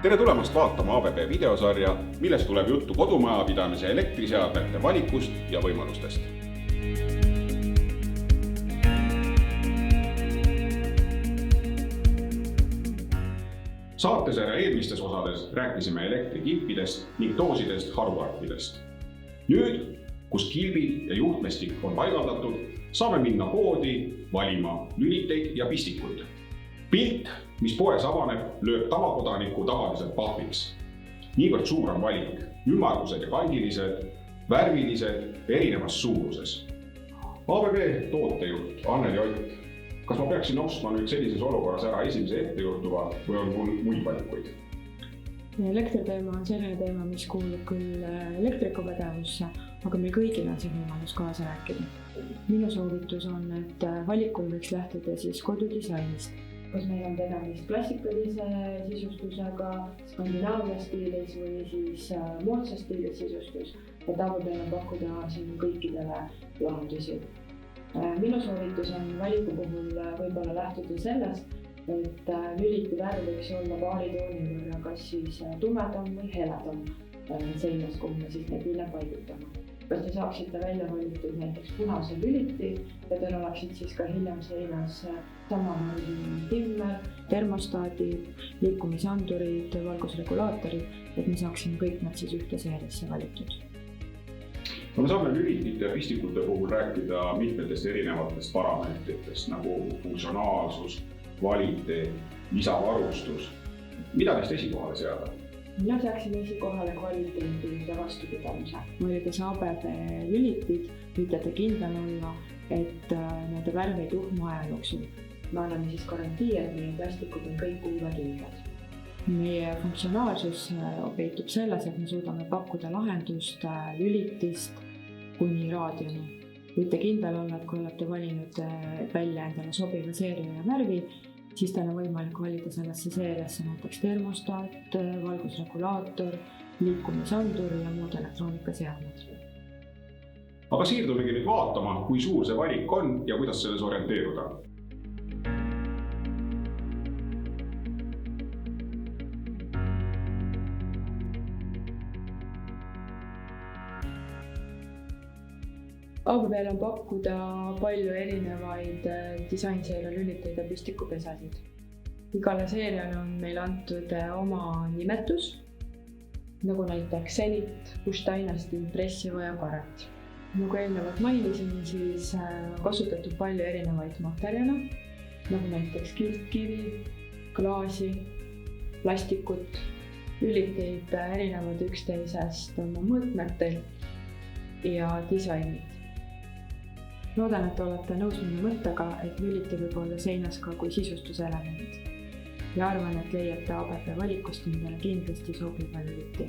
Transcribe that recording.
Tere tulemast vaatama ABB videosarja, milles tuleb juttu kodumajapidamise elektriseadmete valikust ja võimalustest. Saatesarja eelmistes osades rääkisime elektrikilpidest ning doosidest haruarkidest. Nüüd, kus kilbid ja juhtmestik on paigaldatud, saame minna poodi valima lüliteid ja pistikuid. Pilt, mis poes avaneb, lööb tavakodaniku tavaliselt pahviks. Niivõrd suur on valik, ümmargused ja kandilised, värvilised, erinevas suuruses. ABB tootejuht Anneli Ott, kas ma peaksin ostma nüüd sellises olukorras ära esimese ettejuhtuva või on mul muid valikuid? Elektriteema on selline teema, mis kuulub küll elektrikupädevusse, aga meil kõigil on see võimalus kaasa rääkida. Minu soovitus on, et valikul võiks lähtuda siis kodudisainist. Kas meil on tegemist klassikalise sisustusega, skandinaavia stiilis või siis moodsa stiilis sisustus, et ABB on pakkuda siin kõikidele lahendusi. Minu soovitus on valiku puhul võib-olla lähtuda sellest, et lüliti värv võiks olla paari tooni võrra kas siis tumedam või heledam seinas, kuhu me siis neid üle paigutame. Kas te saaksite välja valitud näiteks punase lüliti ja teil oleksid siis ka hiljem seinas samamoodi timmer, termostaadid, liikumisandurid, valgusregulaatorid, et me saaksime kõik nad siis ühte seeriasse valitud. Me saame lülitite ja pistikute puhul rääkida mitmetest erinevatest parameetritest nagu funktsionaalsus, kvaliteet, lisavarustus. Mida neist esikohale seada? Mina seaksin esikohale kvaliteedi ja vastupidamise. Mõeldes ABB lülitid, võite te kindel olla, et nende värv ei tuhmu aja jooksul. Me anname siis garantii, et meie plastikud on kõik uued õiged. Meie funktsionaalsus peitub selles, et me suudame pakkuda lahendust lülitist kuni raadioni. Võite kindel olla, et kui olete valinud välja endale sobiva seeria ja värvi, siis teil on võimalik valida sellesse seeriasse näiteks termostaat, valgusregulaator, liikumisandur ja muud elektroonikaseadmed. Aga siirdumegi nüüd vaatama, kui suur see valik on ja kuidas selles orienteeruda. ABB-l on pakkuda palju erinevaid disainseeria lüliteid ja pistikupesasid. Igale seeriale on meil antud oma nimetus, nagu näiteks Zenit, Bush Dynasty, Impressiva ja Karat. Nagu eelnevalt mainisin, siis kasutatud palju erinevaid materjale, nagu näiteks kiltkivi, klaasi, plastikut. Lüliteid erinevad üksteisest oma mõõtmetel ja disainid. Loodan, et olete nõus minu mõttega, et lüliti võib olla seinas ka kui sisustuselement. Ja arvan, et leiate ABB valikust endale kindlasti sobiva lüliti.